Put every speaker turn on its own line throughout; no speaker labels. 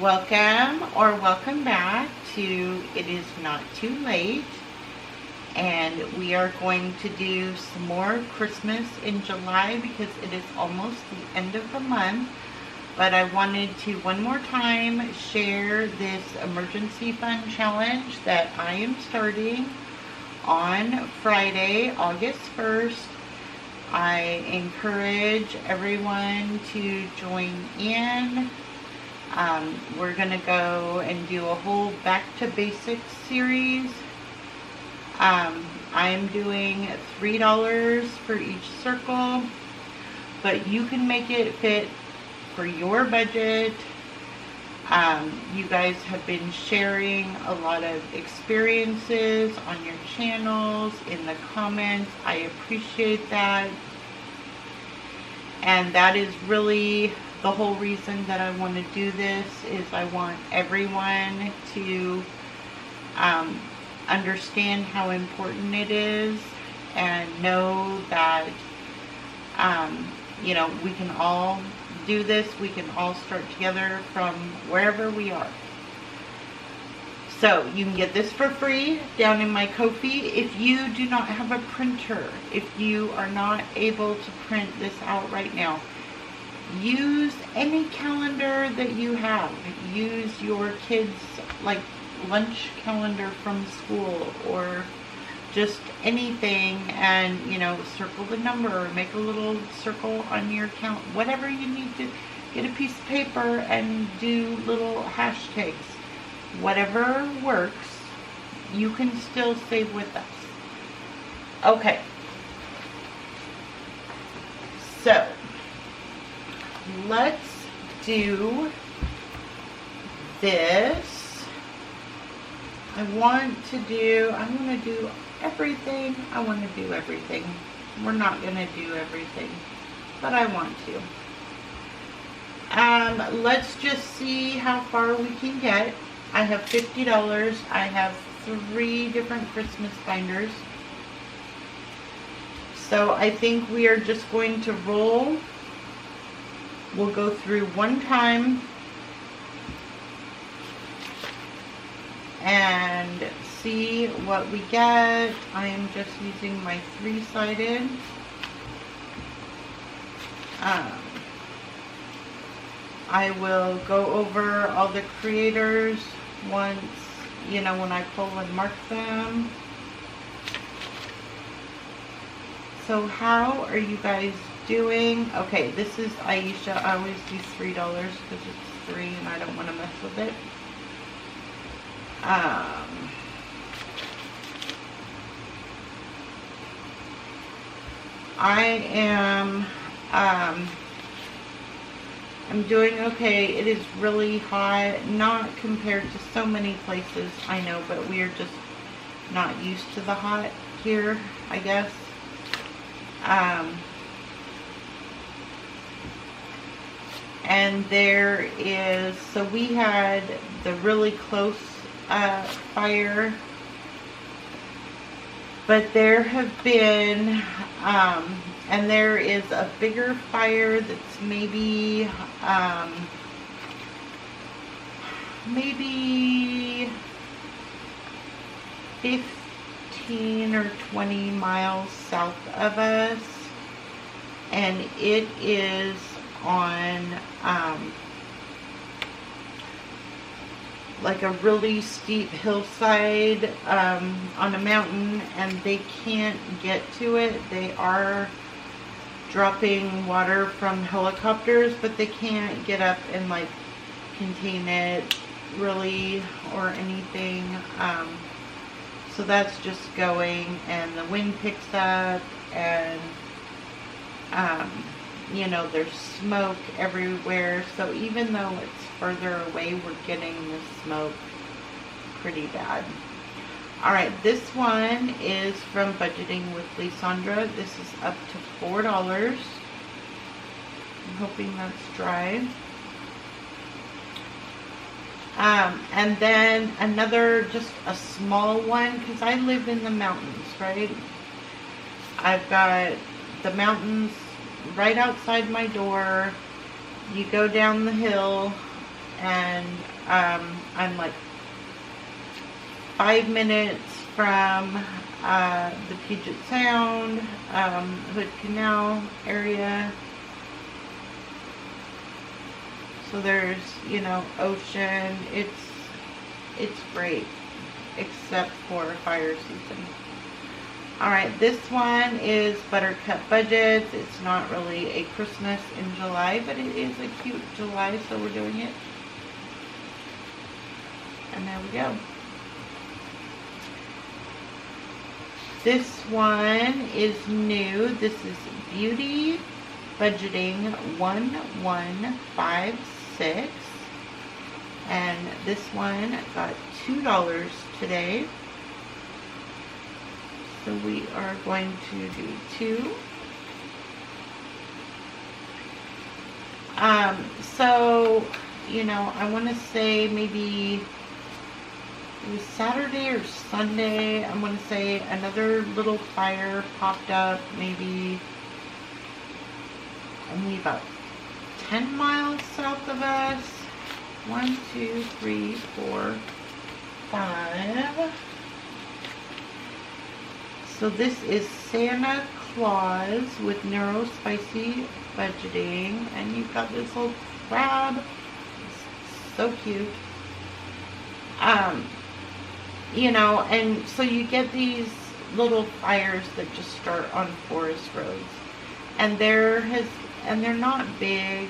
Welcome or welcome back to It Is Not Too Late, and we are going to do some more Christmas in July because it is almost the end of the month. But I wanted to one more time share this emergency fund challenge that I am starting on Friday, August 1st. I encourage everyone to join in. We're going to go and do a whole Back to Basics series. I'm doing $3 for each circle, but you can make it fit for your budget. You guys have been sharing a lot of experiences on your channels, in the comments. I appreciate that. And that is really the whole reason that I want to do this, is I want everyone to understand how important it is and know that, we can all do this. We can all start together from wherever we are. So you can get this for free down in my Ko-fi. If you do not have a printer, if you are not able to print this out right now, use any calendar that you have. Use your kids' lunch calendar from school, or just anything, and circle the number or make a little circle on your count. Whatever you need to, get a piece of paper and do little hashtags. Whatever works, you can still save with us. Okay. So let's do this. I'm going to do everything. I want to do everything. We're not going to do everything, but I want to. Let's just see how far we can get. I have $50. I have 3 different Christmas binders. So I think we are just going to roll. We'll go through one time and see what we get. I am just using my 3-sided. I will go over all the creators once, when I pull and mark them. So how are you guys doing? Okay, this is Aisha. I always do $3 because it's 3 and I don't want to mess with it. I'm doing okay. It is really hot, not compared to so many places, I know, but we are just not used to the hot here, I guess. And there is, so we had the really close fire, but there have been, and there is a bigger fire that's maybe 15 or 20 miles south of us, and it is on like a really steep hillside on a mountain, and they can't get to it. They are dropping water from helicopters, but they can't get up and contain it really or anything. So that's just going, and the wind picks up, and there's smoke everywhere. So even though it's further away, we're getting this smoke pretty bad. Alright, this one is from Budgeting with Lysandra. This is up to $4. I'm hoping that's dry. And then another, just a small one, because I live in the mountains, right? I've got the mountains right outside my door. You go down the hill and I'm like 5 minutes from the Puget Sound, Hood Canal area. So there's, you know, ocean. It's great, except for fire season. Alright, this one is ButterflyBudget. It's not really a Christmas in July, but it is a cute July, so we're doing it. And there we go. This one is new. This is Beauty Budgeting 1156. And this one got $2 today. So we are going to do 2. So, you know, I want to say maybe it was Saturday or Sunday. I'm going to say another little fire popped up, maybe only about 10 miles south of us. 1, 2, 3, 4, 5. So this is Santa Claus with Neuro Spicy Budgeting, and you've got this little crab. It's so cute. You know, and so you get these little fires that just start on forest roads, and they're not big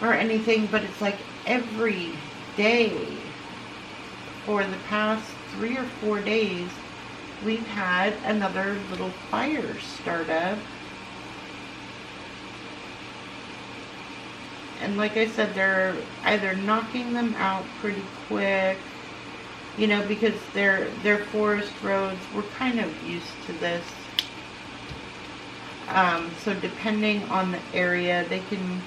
or anything, but it's like every day for the past 3 or 4 days we've had another little fire start up. And like I said, they're either knocking them out pretty quick, you know, because they're forest roads. We're kind of used to this. So depending on the area, they can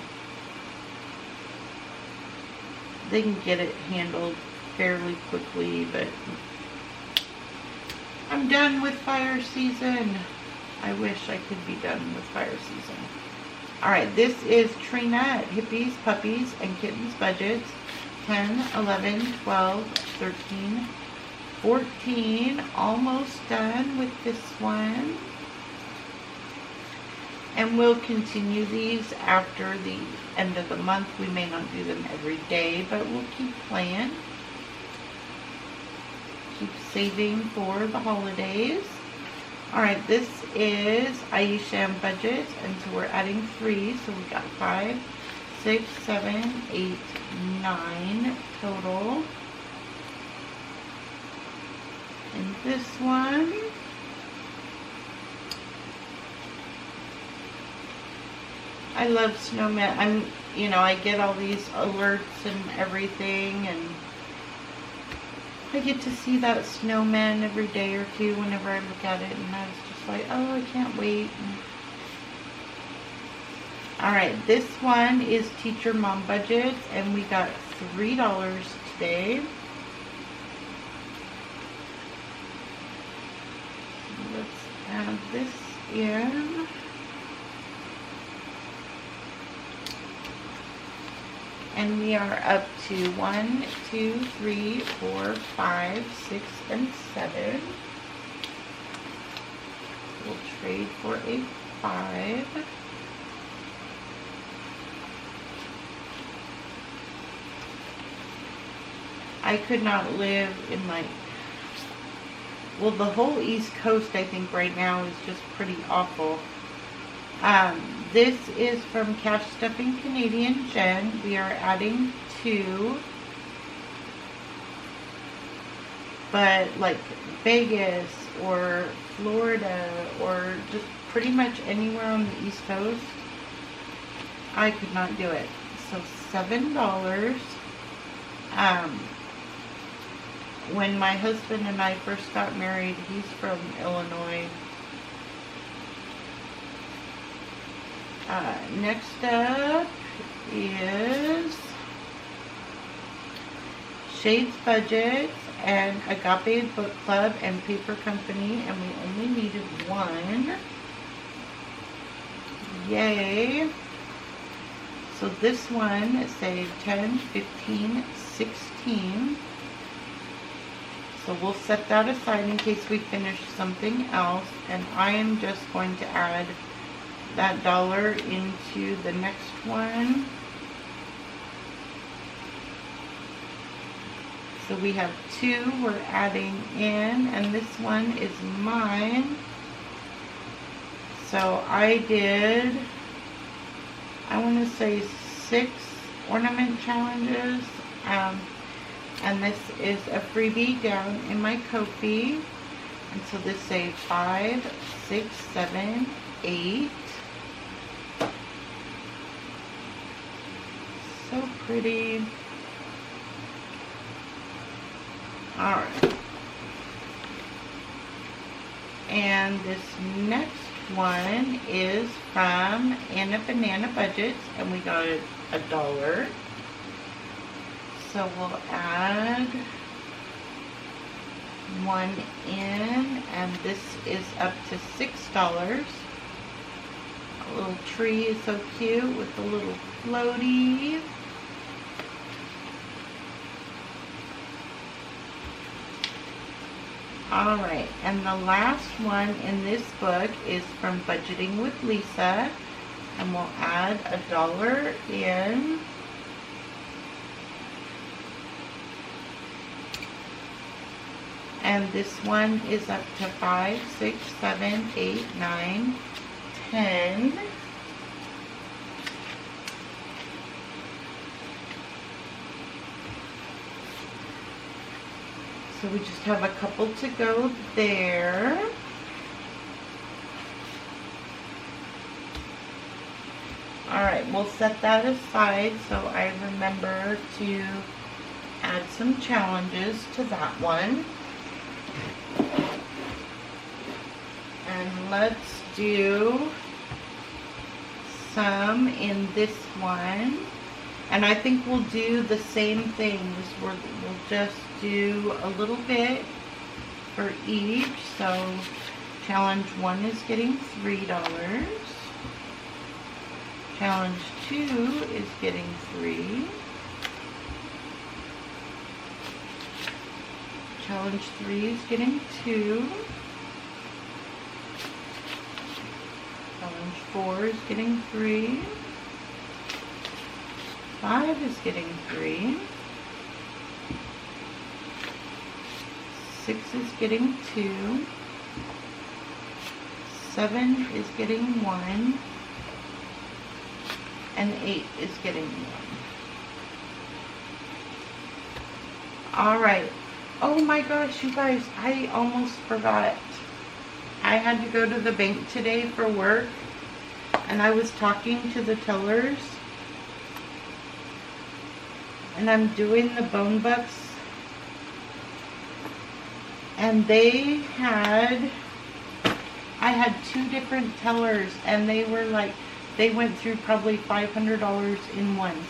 get it handled fairly quickly. But I'm done with fire season. I wish I could be done with fire season. Alright, this is Trina at Hippies, Puppies, and Kittens Budgets. 10, 11, 12, 13, 14. Almost done with this one. And we'll continue these after the end of the month. We may not do them every day, but we'll keep playing. Keep saving for the holidays. Alright, this is Aisha Budget, and so we're adding 3, so we got 5, 6, 7, 8, 9 total. And this one, I love snowmen. I get all these alerts and everything, and I get to see that snowman every day or two whenever I look at it, and I was just like, oh, I can't wait. Alright, this one is Teacher Mom Budgets, and we got $3 today. Let's add this in. And we are up to 1, 2, 3, 4, 5, 6, and 7. We'll trade for a 5. I could not live in well, the whole East Coast, I think, right now is just pretty awful. This is from Cashstuffing Canadian Jen. We are adding 2. But like Vegas or Florida or just pretty much anywhere on the East Coast, I could not do it. So $7. When my husband and I first got married, he's from Illinois. Next up is Shades Budget and Agape Book Club and Paper Company, and we only needed 1. Yay! So So this one saved 10, 15, 16. So we'll set that aside in case we finish something else. And I am just going to add that dollar into the next one. So we have 2 we're adding in, and this one is mine. So I did, I want to say 6 ornament challenges. And this is a freebie down in my Ko-fi. And so this saved 5, 6, 7, 8. So pretty. Alright. And this next one is from In a Banana Budget, and we got $1. So we'll add 1 in, and this is up to $6. A little tree is so cute with a little floaty. Alright, and the last one in this book is from Budgeting with Lisa, and we'll add $1 in. And this one is up to 5, 6, 7, 8, 9, 10. So we just have a couple to go there. Alright, we'll set that aside so I remember to add some challenges to that one. And let's do some in this one. And I think we'll do the same things. We'll just do a little bit for each. So challenge 1 is getting $3. Challenge 2 is getting 3. Challenge 3 is getting 2. Challenge 4 is getting 3. 5 is getting 3. 6 is getting 2. 7 is getting 1. And 8 is getting 1. Alright. Oh my gosh, you guys, I almost forgot. I had to go to the bank today for work, and I was talking to the tellers, and I'm doing the bone bucks, and I had 2 different tellers, and they were like, they went through probably $500 in ones.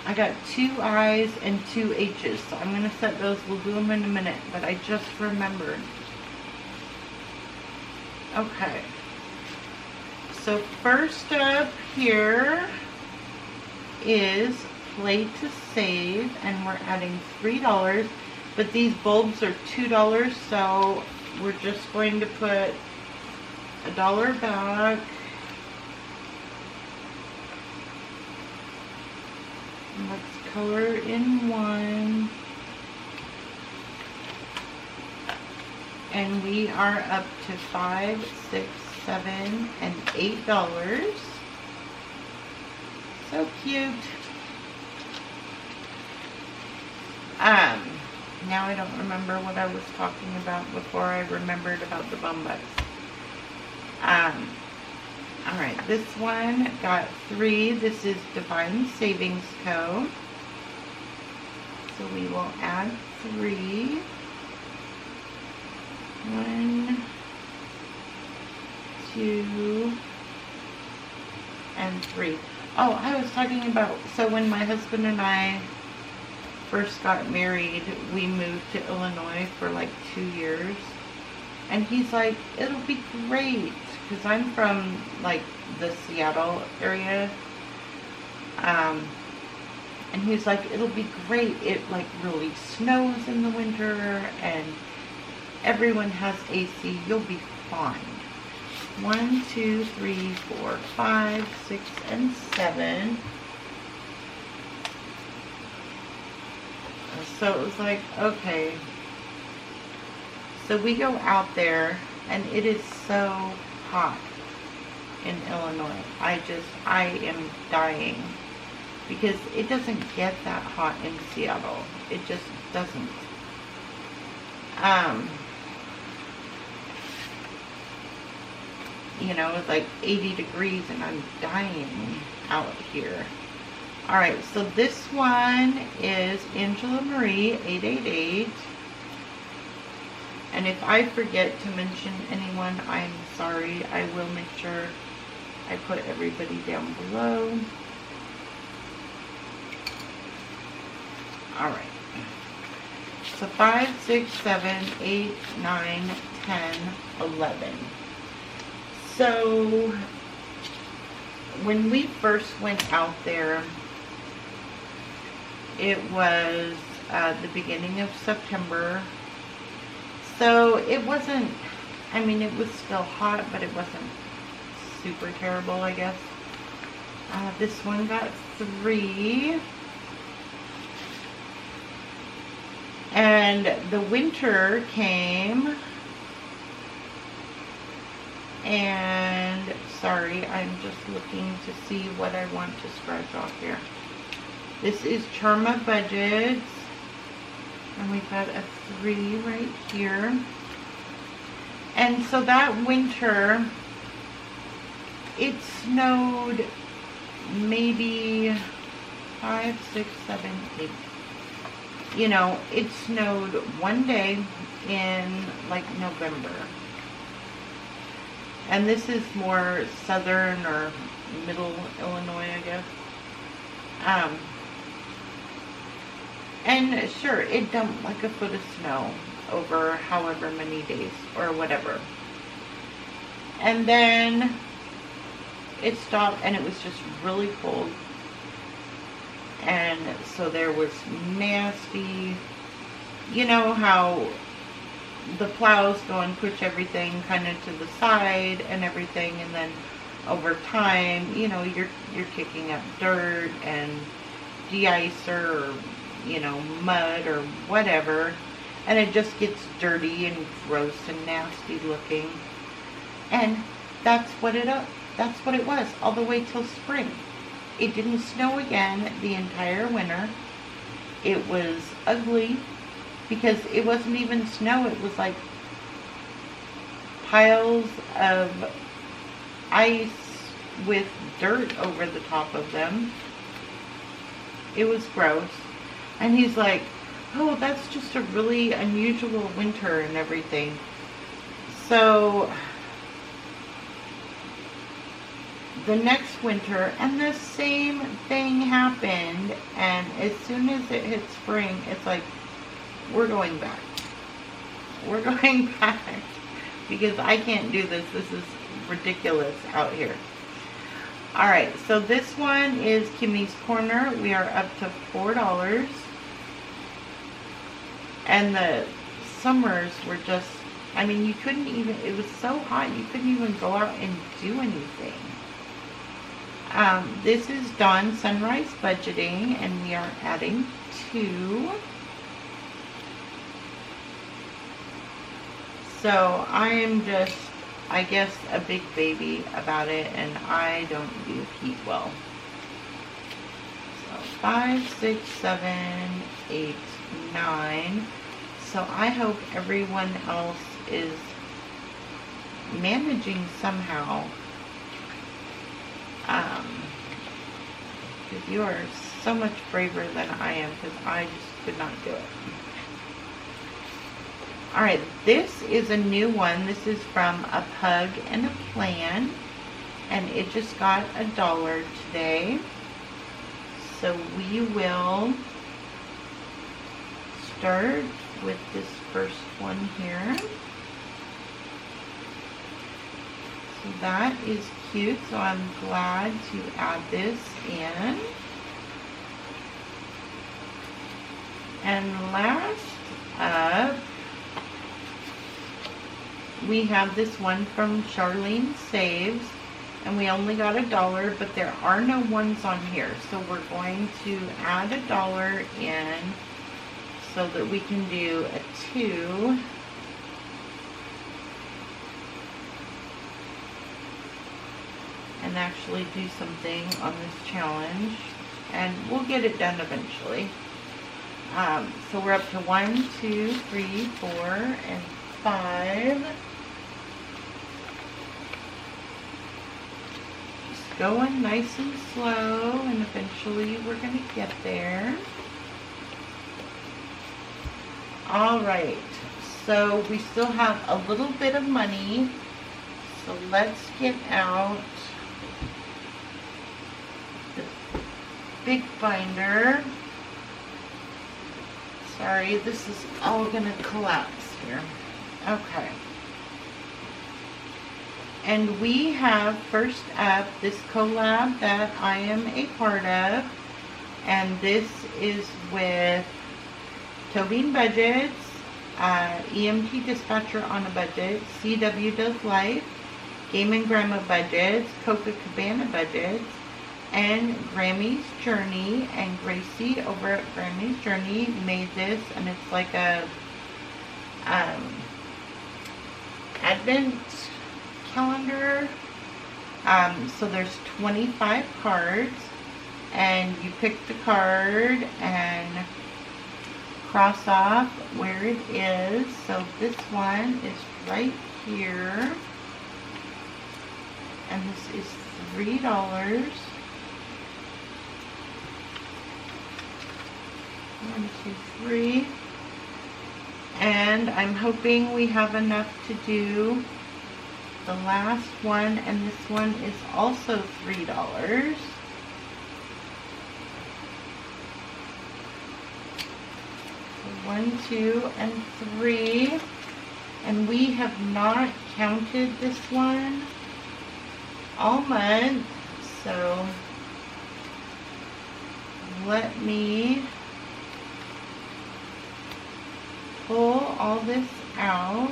I got 2 I's and 2 H's, so I'm going to set those. We'll do them in a minute, but I just remembered. Okay. So first up here is Play to Save, and we're adding $3, but these bulbs are $2, so we're just going to put $1 back. Let's color in 1. And we are up to $5, 6, 7, and $8. So cute. Now I don't remember what I was talking about before I remembered about the bum bucks. Alright, this one got 3. This is Divine Savings Co. So we will add 3. 1, 2, and 3. Oh, I was talking about, so when my husband and I first got married, we moved to Illinois for like 2 years. And he's like, it'll be great. Because I'm from like the Seattle area. And he's like, it'll be great. It like really snows in the winter and everyone has AC. You'll be fine. 1, 2, 3, 4, 5, 6, and 7. So it was like, okay. So we go out there and it is so hot in Illinois. I am dying because it doesn't get that hot in Seattle. It just doesn't. You know, it's like 80 degrees and I'm dying out here. Alright, so this one is Angela Marie 888. And if I forget to mention anyone, I'm sorry. I will make sure I put everybody down below. Alright. So 5, 6, 7, 8, 9, 10, 11. So when we first went out there, it was the beginning of September. So it wasn't, I mean, it was still hot, but it wasn't super terrible, I guess. This one got 3. And the winter came. And, sorry, I'm just looking to see what I want to scratch off here. This is Charma Budgets. And we've got a 3 right here. And so that winter, it snowed maybe 5, 6, 7, 8. You know, it snowed one day in like November. And this is more southern or middle Illinois, I guess. And sure, it dumped like a foot of snow over however many days or whatever. And then it stopped and it was just really cold. And so there was nasty, you know how the plows go and push everything kind of to the side and everything, and then over time, you know, you're kicking up dirt and de-icer or, you know, mud or whatever, and it just gets dirty and gross and nasty looking. And that's what it was all the way till spring. It didn't snow again the entire winter. It was ugly because it wasn't even snow. It was like piles of ice with dirt over the top of them. It was gross. And he's like, oh, that's just a really unusual winter and everything. So the next winter, and the same thing happened, and as soon as it hit spring, it's like, we're going back. We're going back because I can't do this. This is ridiculous out here. Alright, so this one is Kimmy's Corner. We are up to $4. And the summers were just, I mean, you couldn't even, it was so hot, you couldn't even go out and do anything. This is Dawn Sunrise Budgeting, and we are adding 2. So I am just, I guess, a big baby about it, and I don't do heat well. So 5, 6, 7, 8, 9. So I hope everyone else is managing somehow. Because you are so much braver than I am, because I just could not do it. Alright, this is a new one. This is from A Pug and a Plan, and it just got $1 today. So we will start with this first one here. So that is cute, so I'm glad to add this in. And last up, we have this one from SharleneSaves, and we only got $1, but there are no ones on here, so we're going to add $1 in so that we can do a 2. And actually do something on this challenge, and we'll get it done eventually. So we're up to 1, 2, 3, 4, and 5. Just going nice and slow, and eventually we're going to get there. Alright, so we still have a little bit of money, so let's get out the big binder. Sorry, this is all going to collapse here. Okay. And we have first up this collab that I am a part of. And this is with Tobin Budgets, EMT Dispatcher on a Budget, CW Does Life, Game and Grandma Budgets, Coca Cabana Budgets, and Grammy's Journey. And Gracie over at Grammy's Journey made this, and it's like a advent calendar. So there's 25 cards, and you pick the card and cross off where it is. So this one is right here, and this is $3. 1, 2, 3. And I'm hoping we have enough to do the last one, and this one is also $3. So 1, 2, and 3. And we have not counted this one all month, so let me pull all this out.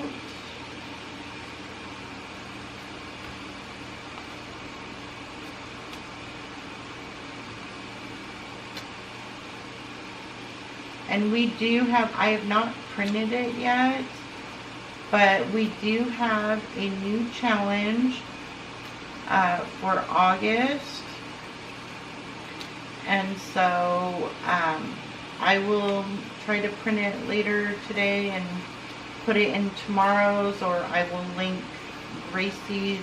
And we do have, I have not printed it yet, but we do have a new challenge for August. And so I will try to print it later today and put it in tomorrow's, or I will link Gracie's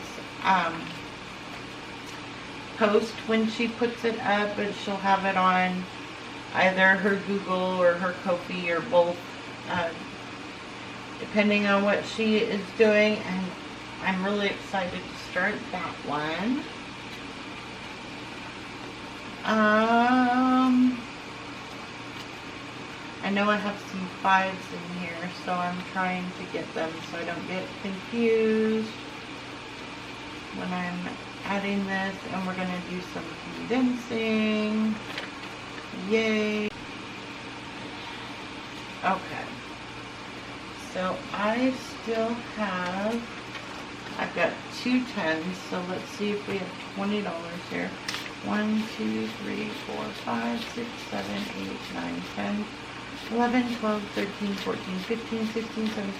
post when she puts it up, and she'll have it on either her Google or her Ko-fi or both, depending on what she is doing. And I'm really excited to start that one. I know I have some 5s in here, so I'm trying to get them so I don't get confused when I'm adding this. And we're going to do some condensing. Yay! Okay. So I still have, I've got 2 10s, so let's see if we have $20 here. 1, 2, 3, 4, 5, 6, 7, 8, 9, 10, 11, 12, 13, 14, 15, 16, 17,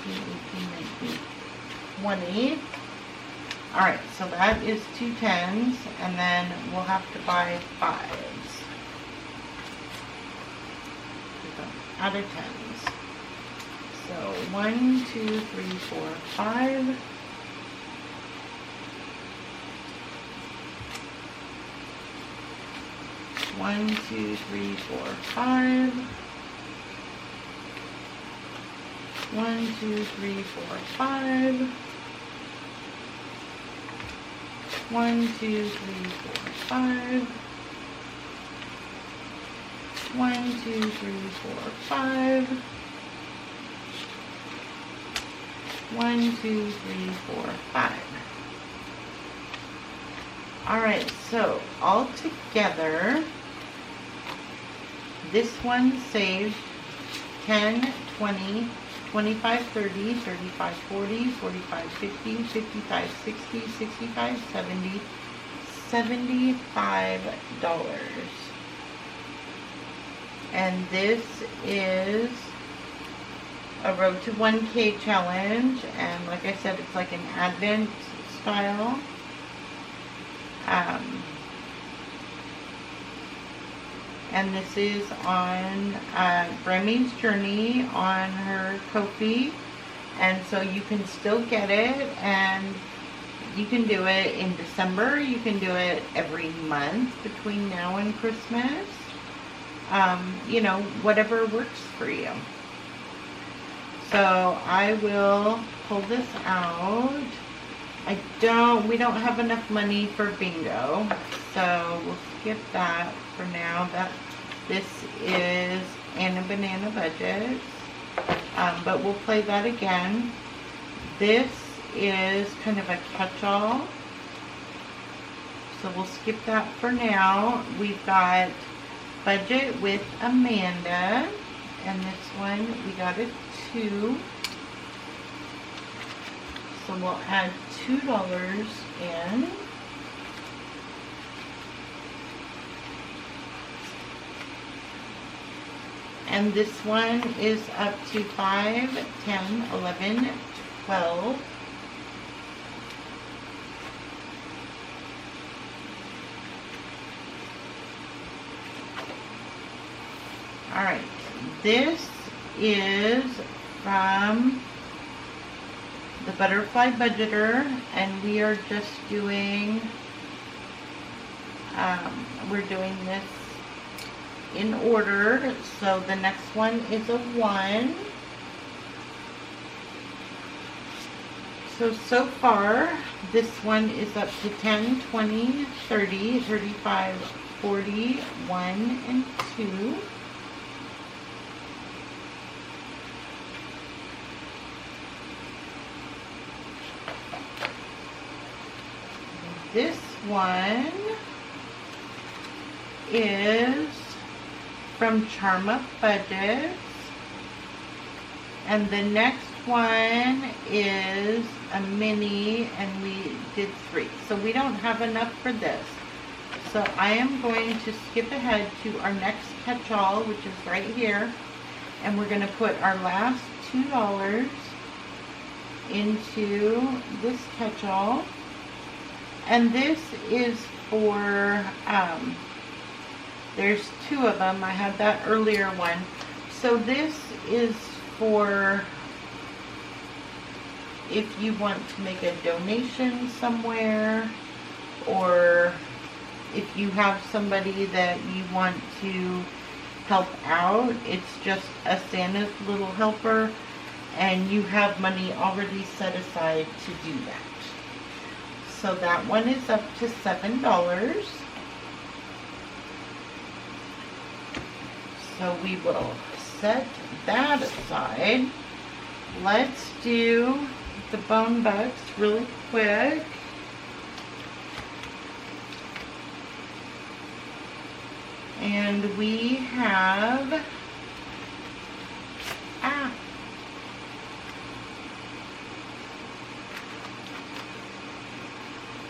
18, 19, 20. Alright, so that is 2 10s, and then we'll have to buy 5s. Out of 10s. So 1, 2, 3, 4, 5. One, 2, 3, 4, 5. 1, 2, 3, 4, 5. 1, 2, 3, 4, 5. 1, 2, 3, 4, 5. 1, 2, 3, 4, 5. Alright, so all together, this one saved 10, 20, 25, 30, 35, 40, 45, 50, 55, 60, 65, 70, $75. And this is a Road to 1K challenge, and like I said, it's like an Advent style. And this is on Remy's Journey on her Ko-fi, and so you can still get it, and you can do it in December. You can do it every month between now and Christmas. You know, whatever works for you. So I will pull this out. We don't have enough money for bingo, so we'll skip that for now. This is Anna Banana Budgets, but we'll play that again. This is kind of a catch-all, so we'll skip that for now. We've got Budget with Amanda, and this one we got a 2. So we'll add $2 in. And this one is up to 5, 10, 11, 12. Alright, this is from the Butterfly Budgeter, and we are just doing, we're doing this in order. So the next one is a 1. So far, this one is up to 10, 20, 30, 35, 40, 1, and 2. This one is from Charma Budgets, and the next one is a mini, and we did 3. So we don't have enough for this. So I am going to skip ahead to our next catch-all, which is right here, and we're going to put our last $2 into this catch-all. And this is for, there's 2 of them. I had that earlier one. So this is for if you want to make a donation somewhere, or if you have somebody that you want to help out. It's just a Santa's little helper, and you have money already set aside to do that. So that one is up to $7. So we will set that aside. Let's do the bone bucks really quick. And we have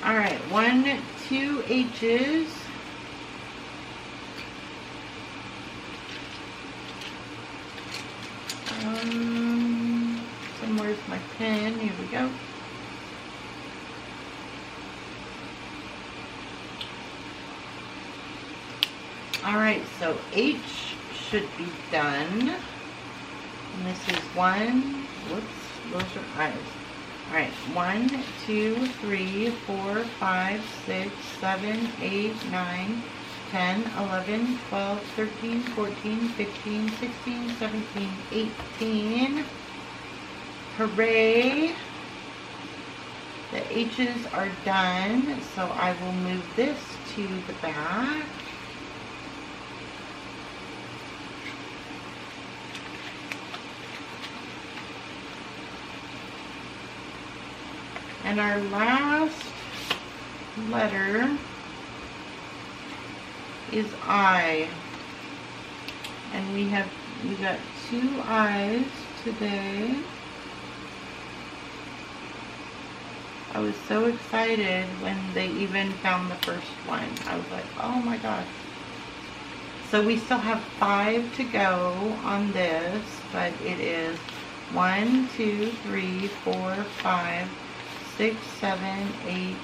all right, 1, 2 H's. Somewhere's my pen. Here we go. All right, so H should be done. And this is 1. Whoops, those are eyes. All right, 1, 2, 3, 4, 5, 6, 7, 8, 9, 10, 11, 12, 13, 14, 15, 16, 17, 18. Hooray! The H's are done, so I will move this to the back. And our last letter is I. And we have We got 2 eyes today. I was so excited when they even found the first one. I was like, oh my gosh. So we still have 5 to go on this, but it is 1, 2, 3, 4, 5, 6, 7, 8,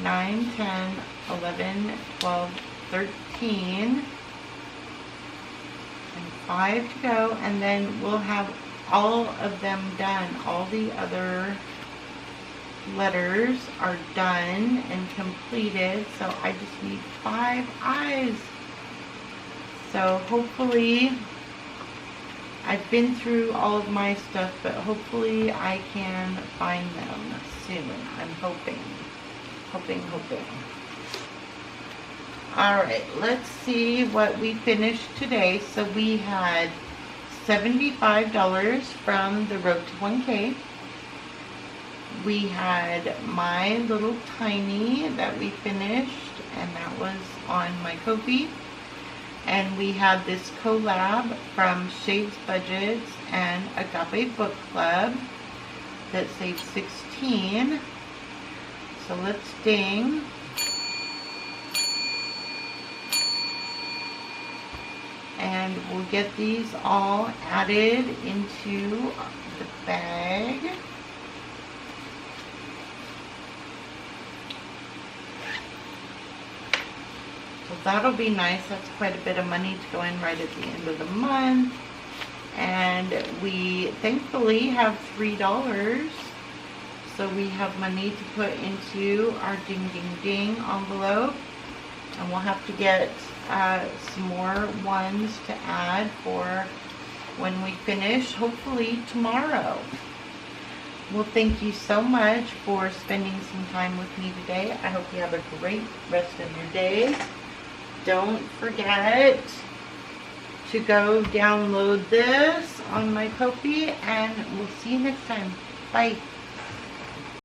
9, 10, 11, 12, 13, and 5 to go, and then we'll have all of them done. All the other letters are done and completed, so I just need 5 eyes. So hopefully, I've been through all of my stuff, but hopefully I can find them soon. I'm hoping. Alright, let's see what we finished today. So we had $75 from the Road to 1K. We had My Little Tiny that we finished, and that was on my Ko-fi. And we had this collab from Shaves Budgets and Agape Book Club that saved 16. So let's ding. And we'll get these all added into the bag. So that'll be nice. That's quite a bit of money to go in right at the end of the month. And we thankfully have $3. So we have money to put into our ding ding ding envelope. And we'll have to get some more ones to add for when we finish, hopefully tomorrow. Well, thank you so much for spending some time with me today. I hope you have a great rest of your day. Don't forget to go download this on my Ko-fi, and we'll see you next time. Bye.